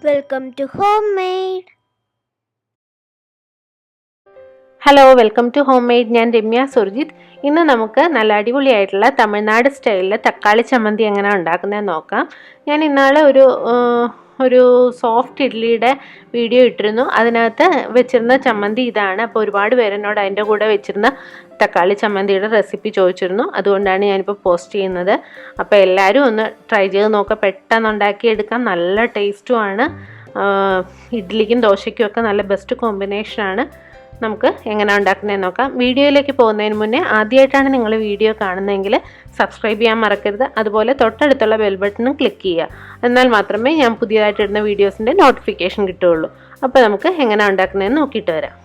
Welcome to Homemade. Hello welcome to homemade. ഞാൻ രമ്യ സുർജിത്ത്. ഇന്ന് നമുക്ക് നല്ല അടിപൊളിയായിട്ടുള്ള തമിഴ്നാട് സ്റ്റൈലിൽ തക്കാളി ചമ്മന്തി എങ്ങനെ ഉണ്ടാക്കുന്നതെന്ന് നോക്കാം. ഞാൻ ഇന്നാൾ ഒരു സോഫ്റ്റ് ഇഡ്ഡലിയുടെ വീഡിയോ ഇട്ടിരുന്നു. അതിനകത്ത് വെച്ചിരുന്ന ചമ്മന്തി ഇതാണ്. അപ്പോൾ ഒരുപാട് പേരെന്നോട് അതിൻ്റെ കൂടെ വെച്ചിരുന്ന തക്കാളി ചമ്മന്തിയുടെ റെസിപ്പി ചോദിച്ചിരുന്നു. അതുകൊണ്ടാണ് ഞാനിപ്പോൾ പോസ്റ്റ് ചെയ്യുന്നത്. അപ്പോൾ എല്ലാവരും ഒന്ന് ട്രൈ ചെയ്ത് നോക്കുക. പെട്ടെന്ന് ഉണ്ടാക്കിയെടുക്കാം. നല്ല ടേസ്റ്റുമാണ്. ഇഡ്ഡലിക്കും ദോശയ്ക്കും ഒക്കെ നല്ല ബെസ്റ്റ് കോമ്പിനേഷനാണ്. നമുക്ക് എങ്ങനെ ഉണ്ടാക്കുന്നതെന്ന് നോക്കാം. വീഡിയോയിലേക്ക് പോകുന്നതിന് മുന്നേ ആദ്യമായിട്ടാണ് നിങ്ങൾ വീഡിയോ കാണുന്നതെങ്കിൽ സബ്സ്ക്രൈബ് ചെയ്യാൻ മറക്കരുത്. അതുപോലെ തൊട്ടടുത്തുള്ള ബെൽ ബട്ടണും ക്ലിക്ക് ചെയ്യുക. എന്നാൽ മാത്രമേ ഞാൻ പുതിയതായിട്ട് ഇടുന്ന വീഡിയോസിൻ്റെ നോട്ടിഫിക്കേഷൻ കിട്ടുകയുള്ളൂ. അപ്പോൾ നമുക്ക് എങ്ങനെ ഉണ്ടാക്കുന്നതെന്ന് നോക്കിയിട്ട് വരാം.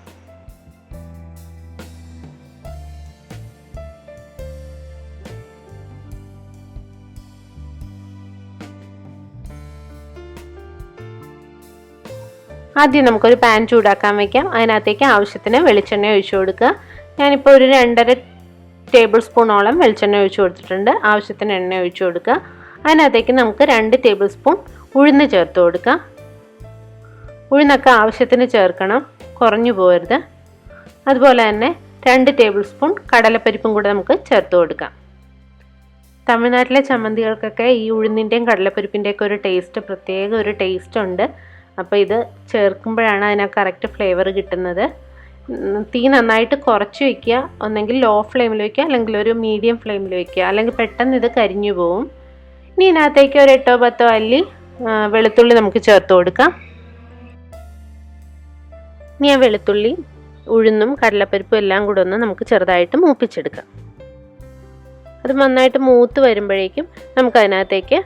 ആദ്യം നമുക്കൊരു പാൻ ചൂടാക്കാൻ വയ്ക്കാം. അതിനകത്തേക്ക് ആവശ്യത്തിന് വെളിച്ചെണ്ണ ഒഴിച്ചു കൊടുക്കുക. ഞാനിപ്പോൾ ഒരു 2.5 ടേബിൾ സ്പൂണോളം വെളിച്ചെണ്ണ ഒഴിച്ചു കൊടുത്തിട്ടുണ്ട്. ആവശ്യത്തിന് എണ്ണ ഒഴിച്ചു കൊടുക്കുക. അതിനകത്തേക്ക് നമുക്ക് 2 ടേബിൾ സ്പൂൺ ഉഴുന്ന് ചേർത്ത് കൊടുക്കാം. ഉഴുന്നൊക്കെ ആവശ്യത്തിന് ചേർക്കണം, കുറഞ്ഞു പോകരുത്. അതുപോലെ തന്നെ 2 ടേബിൾ സ്പൂൺ കടലപ്പരിപ്പും കൂടെ നമുക്ക് ചേർത്ത് കൊടുക്കാം. തമിഴ്നാട്ടിലെ ചമ്മന്തികൾക്കൊക്കെ ഈ ഉഴുന്നിൻ്റെയും കടലപ്പരിപ്പിൻ്റെയൊക്കെ ഒരു ടേസ്റ്റ്, പ്രത്യേക ഒരു ടേസ്റ്റ് ഉണ്ട്. അപ്പോൾ ഇത് ചേർക്കുമ്പോഴാണ് അതിന് കറക്റ്റ് ഫ്ലേവർ കിട്ടുന്നത്. തീ നന്നായിട്ട് കുറച്ച് വയ്ക്കുക. ഒന്നെങ്കിൽ ലോ ഫ്ലെയിമിൽ വയ്ക്കുക, അല്ലെങ്കിൽ ഒരു മീഡിയം ഫ്ലെയിമിൽ വയ്ക്കുക, അല്ലെങ്കിൽ പെട്ടെന്ന് ഇത് കരിഞ്ഞു പോവും. ഇനി ഇതിനകത്തേക്ക് ഒരു 8-10 അല്ലി വെളുത്തുള്ളി നമുക്ക് ചേർത്ത് കൊടുക്കാം. ഇനി ആ വെളുത്തുള്ളി, ഉഴുന്നും കടലപ്പരിപ്പും എല്ലാം കൂടെ ഒന്ന് നമുക്ക് ചെറുതായിട്ട് മൂപ്പിച്ചെടുക്കാം. അത് നന്നായിട്ട് മൂത്ത് വരുമ്പോഴേക്കും നമുക്കതിനകത്തേക്ക്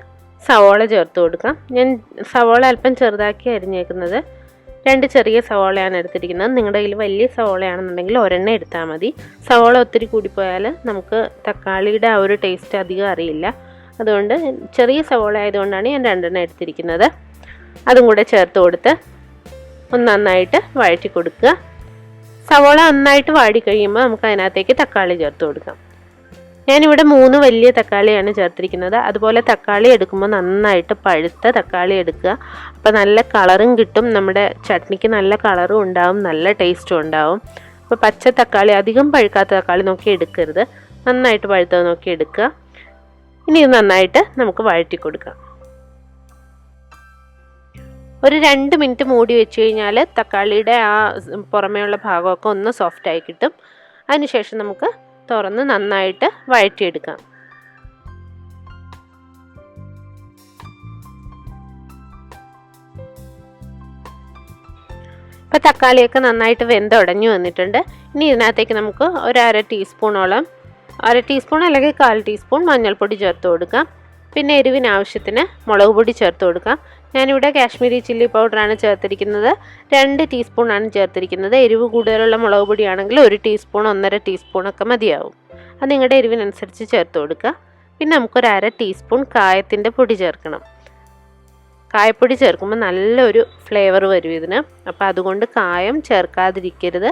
സവോള ചേർത്ത് കൊടുക്കാം. ഞാൻ സവോള അല്പം ചെറുതാക്കി അരിഞ്ഞേക്കുന്നത്. 2 ചെറിയ സവോളയാണ് എടുത്തിരിക്കുന്നത്. നിങ്ങളുടെ കയ്യിൽ വലിയ സവോളയാണെന്നുണ്ടെങ്കിൽ ഒരെണ്ണം എടുത്താൽ മതി. സവോള ഒത്തിരി കൂടിപ്പോയാൽ നമുക്ക് തക്കാളിയുടെ ആ ഒരു ടേസ്റ്റ് അധികം അറിയില്ല. അതുകൊണ്ട് ചെറിയ സവോള ആയതുകൊണ്ടാണ് ഞാൻ 2 എടുത്തിരിക്കുന്നത്. അതും കൂടെ ചേർത്ത് കൊടുത്ത് ഒന്ന് നന്നായിട്ട് വഴറ്റി കൊടുക്കുക. സവോള നന്നായിട്ട് വാടി കഴിയുമ്പോൾ നമുക്ക് അതിനകത്തേക്ക് തക്കാളി ചേർത്ത് കൊടുക്കാം. ഞാനിവിടെ 3 വലിയ തക്കാളിയാണ് ചേർത്തിരിക്കുന്നത്. അതുപോലെ തക്കാളി എടുക്കുമ്പോൾ നന്നായിട്ട് പഴുത്ത തക്കാളി എടുക്കുക. അപ്പോൾ നല്ല കളറും കിട്ടും, നമ്മുടെ ചട്നിക്ക് നല്ല കളറും ഉണ്ടാവും, നല്ല ടേസ്റ്റും ഉണ്ടാവും. അപ്പോൾ പച്ച തക്കാളി, അധികം പഴുക്കാത്ത തക്കാളി നോക്കി എടുക്കരുത്, നന്നായിട്ട് പഴുത്തത് നോക്കി എടുക്കുക. ഇനി ഇത് നന്നായിട്ട് നമുക്ക് വഴറ്റി കൊടുക്കാം. ഒരു 2 മിനിറ്റ് മൂടി വെച്ച് കഴിഞ്ഞാൽ തക്കാളിയുടെ ആ പുറമേയുള്ള ഭാഗമൊക്കെ ഒന്ന് സോഫ്റ്റായി കിട്ടും. അതിനുശേഷം നമുക്ക് തുറന്ന് നന്നായിട്ട് വഴറ്റിയെടുക്കാം. ഇപ്പോൾ തക്കാളിയൊക്കെ നന്നായിട്ട് വെന്തുടഞ്ഞു വന്നിട്ടുണ്ട്. ഇനി ഇതിനകത്തേക്ക് നമുക്ക് ഒരു 1/2 ടീസ്പൂണോളം, 1/2 ടീസ്പൂൺ അല്ലെങ്കിൽ 1/4 ടീസ്പൂൺ മഞ്ഞൾപ്പൊടി ചേർത്ത് കൊടുക്കാം. പിന്നെ എരിവിന് ആവശ്യത്തിന് മുളക് പൊടി ചേർത്ത് കൊടുക്കാം. ഞാനിവിടെ കാശ്മീരി ചില്ലി പൗഡറാണ് ചേർത്തിരിക്കുന്നത്. 2 ടീസ്പൂണാണ് ചേർത്തിരിക്കുന്നത്. എരിവ് കൂടുതലുള്ള മുളക് പൊടിയാണെങ്കിൽ 1 ടീസ്പൂൺ 1.5 ടീസ്പൂണൊക്കെ മതിയാവും. അത് നിങ്ങളുടെ എരിവിനനുസരിച്ച് ചേർത്ത് കൊടുക്കുക. പിന്നെ നമുക്കൊരു 1/2 ടീസ്പൂൺ കായത്തിൻ്റെ പൊടി ചേർക്കണം. കായപ്പൊടി ചേർക്കുമ്പോൾ നല്ലൊരു ഫ്ലേവർ വരും ഇതിന്. അപ്പോൾ അതുകൊണ്ട് കായം ചേർക്കാതിരിക്കരുത്,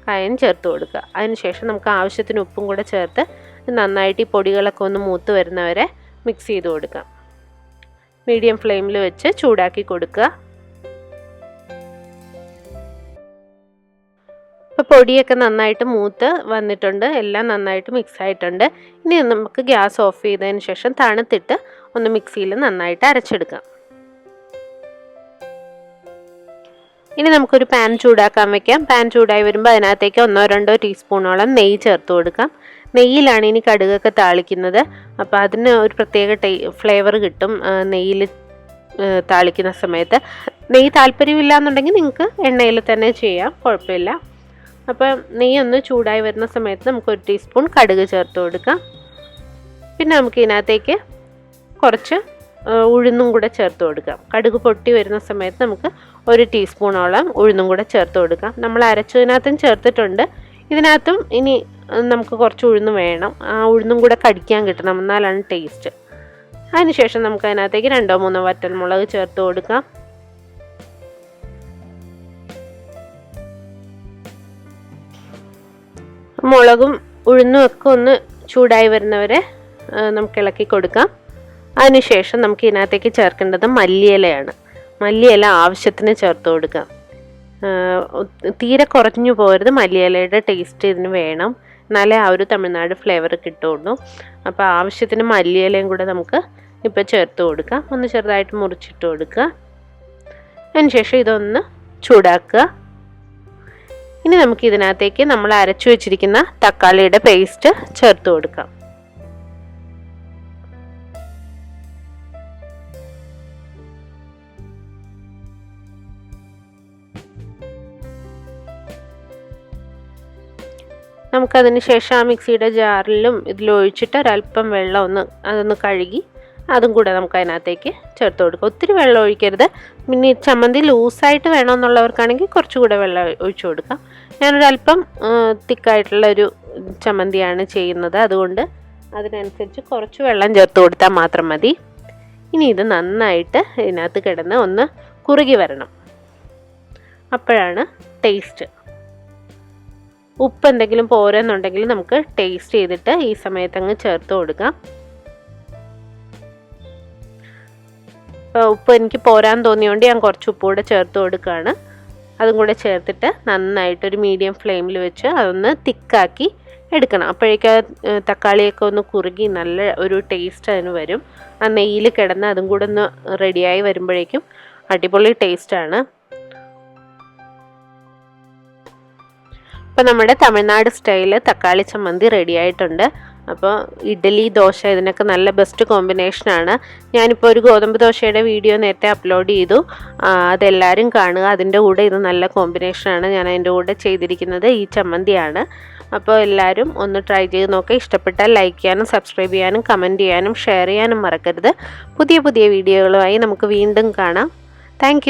കായം ചേർത്ത് കൊടുക്കുക. അതിനുശേഷം നമുക്ക് ആവശ്യത്തിന് ഉപ്പും കൂടെ ചേർത്ത് നന്നായിട്ട് ഈ പൊടികളൊക്കെ ഒന്ന് മൂത്ത് വരുന്നവരെ മിക്സ് ചെയ്ത് കൊടുക്കാം. മീഡിയം ഫ്ലെയിമിൽ വെച്ച് ചൂടാക്കി കൊടുക്കുക. ഇപ്പോൾ പൊടിയൊക്കെ നന്നായിട്ട് മൂത്ത് വന്നിട്ടുണ്ട്, എല്ലാം നന്നായിട്ട് മിക്സ് ആയിട്ടുണ്ട്. ഇനി നമുക്ക് ഗ്യാസ് ഓഫ് ചെയ്തതിന് ശേഷം തണുത്തിട്ട് ഒന്ന് മിക്സിയിൽ നന്നായിട്ട് അരച്ചെടുക്കാം. ഇനി നമുക്കൊരു പാൻ ചൂടാക്കാൻ വയ്ക്കാം. പാൻ ചൂടായി വരുമ്പോൾ അതിനകത്തേക്ക് 1-2 ടീസ്പൂണോളം നെയ്യ് ചേർത്ത് കൊടുക്കാം. നെയ്യിലാണ് ഇനി കടുകൊക്കെ താളിക്കുന്നത്. അപ്പോൾ അതിന് ഒരു പ്രത്യേക ഫ്ലേവർ കിട്ടും നെയ്യിൽ താളിക്കുന്ന സമയത്ത്. നെയ്യ് താല്പര്യമില്ല എന്നുണ്ടെങ്കിൽ നിങ്ങൾക്ക് എണ്ണയിൽ തന്നെ ചെയ്യാം, കുഴപ്പമില്ല. അപ്പോൾ നെയ്യ് ഒന്ന് ചൂടായി വരുന്ന സമയത്ത് നമുക്ക് 1 ടീസ്പൂൺ കടുക് ചേർത്ത് കൊടുക്കാം. പിന്നെ നമുക്ക് ഇതിനകത്തേക്ക് കുറച്ച് ഉഴുന്നും കൂടെ ചേർത്ത് കൊടുക്കാം. കടുക് പൊട്ടി വരുന്ന സമയത്ത് നമുക്ക് 1 ടീസ്പൂണോളം ഉഴുന്നും കൂടെ ചേർത്ത് കൊടുക്കാം. നമ്മൾ അരച്ചതിനകത്തും ചേർത്തിട്ടുണ്ട്. ഇതിനകത്തും ഇനി നമുക്ക് കുറച്ച് ഉഴുന്ന് വേണം. ആ ഉഴുന്നും കൂടെ കടിക്കാൻ കിട്ടണം, എന്നാലാണ് ടേസ്റ്റ്. അതിനുശേഷം നമുക്ക് അതിനകത്തേക്ക് 2-3 വറ്റൽമുളക് ചേർത്ത് കൊടുക്കാം. മുളകും ഉഴുന്നും ഒക്കെ ഒന്ന് ചൂടായി വരുന്നവരെ നമുക്ക് ഇളക്കി കൊടുക്കാം. അതിനുശേഷം നമുക്ക് ഇതിനകത്തേക്ക് ചേർക്കേണ്ടത് മല്ലിയിലയാണ്. മല്ലിയില ആവശ്യത്തിന് ചേർത്ത് കൊടുക്കാം. തീരെ കുറഞ്ഞു പോകരുത്. മല്ലിയിലയുടെ ടേസ്റ്റ് ഇതിന് വേണം, എന്നാലേ ആ ഒരു തമിഴ്നാട് ഫ്ലേവർ കിട്ടുള്ളൂ. അപ്പോൾ ആവശ്യത്തിന് മല്ലിയിലയും കൂടെ നമുക്ക് ഇപ്പോൾ ചേർത്ത് കൊടുക്കാം. ഒന്ന് ചെറുതായിട്ട് മുറിച്ചിട്ട് കൊടുക്കുക. അതിനുശേഷം ഇതൊന്ന് ചൂടാക്കുക. ഇനി നമുക്ക് ഇതിനകത്തേക്ക് നമ്മൾ അരച്ചു വെച്ചിരിക്കുന്ന തക്കാളിയുടെ പേസ്റ്റ് ചേർത്ത് കൊടുക്കാം. നമുക്കതിന് ശേഷം ആ മിക്സിയുടെ ജാറിലും ഇതിലൊഴിച്ചിട്ട് ഒരല്പം വെള്ളം അതൊന്ന് കഴുകി അതും കൂടെ നമുക്ക് അതിനകത്തേക്ക് ചേർത്ത് കൊടുക്കാം. ഒത്തിരി വെള്ളം ഒഴിക്കരുത്. പിന്നെ ചമ്മന്തി ലൂസായിട്ട് വേണമെന്നുള്ളവർക്കാണെങ്കിൽ കുറച്ചുകൂടെ വെള്ളം ഒഴിച്ചു കൊടുക്കാം. ഞാനൊരല്പം തിക്കായിട്ടുള്ളൊരു ചമ്മന്തിയാണ് ചെയ്യുന്നത്, അതുകൊണ്ട് അതിനനുസരിച്ച് കുറച്ച് വെള്ളം ചേർത്ത് കൊടുത്താൽ മാത്രം മതി. ഇനി ഇത് നന്നായിട്ട് ഇതിനകത്ത് കിടന്ന് ഒന്ന് കുറുകി വരണം. അപ്പോഴാണ് ടേസ്റ്റ്. ഉപ്പ് എന്തെങ്കിലും പോരെന്നുണ്ടെങ്കിൽ നമുക്ക് ടേസ്റ്റ് ചെയ്തിട്ട് ഈ സമയത്ത് അങ്ങ് ചേർത്ത് കൊടുക്കാം. അപ്പോൾ ഉപ്പ് എനിക്ക് പോരാൻ തോന്നിയോണ്ട് ഞാൻ കുറച്ച് ഉപ്പ് കൂടെ ചേർത്ത് കൊടുക്കുകയാണ്. അതും കൂടെ ചേർത്തിട്ട് നന്നായിട്ടൊരു മീഡിയം ഫ്ലെയിമിൽ വെച്ച് അതൊന്ന് തിക്കാക്കി എടുക്കണം. അപ്പോഴേക്ക് തക്കാളിയൊക്കെ ഒന്ന് കുറുകി നല്ല ഒരു ടേസ്റ്റ് അതിന് വരും. ആ നെയ്യിൽ കിടന്ന് അതും കൂടെ ഒന്ന് റെഡിയായി വരുമ്പോഴേക്കും അടിപൊളി ടേസ്റ്റാണ്. അപ്പോൾ നമ്മുടെ തമിഴ്നാട് സ്റ്റൈല് തക്കാളി ചമ്മന്തി റെഡി ആയിട്ടുണ്ട്. അപ്പോൾ ഇഡ്ഡലി, ദോശ ഇതിനൊക്കെ നല്ല ബെസ്റ്റ് കോമ്പിനേഷനാണ്. ഞാനിപ്പോൾ ഒരു ഗോതമ്പ് ദോശയുടെ വീഡിയോ നേരത്തെ അപ്ലോഡ് ചെയ്തു, അതെല്ലാവരും കാണുക. അതിൻ്റെ കൂടെ ഇത് നല്ല കോമ്പിനേഷനാണ്. ഞാൻ അതിൻ്റെ കൂടെ ചെയ്തിരിക്കുന്നത് ഈ ചമ്മന്തിയാണ്. അപ്പോൾ എല്ലാവരും ഒന്ന് ട്രൈ ചെയ്ത് നോക്കുക. ഇഷ്ടപ്പെട്ടാൽ ലൈക്ക് ചെയ്യാനും സബ്സ്ക്രൈബ് ചെയ്യാനും കമൻറ്റ് ചെയ്യാനും ഷെയർ ചെയ്യാനും മറക്കരുത്. പുതിയ പുതിയ വീഡിയോകളുമായി നമുക്ക് വീണ്ടും കാണാം. താങ്ക്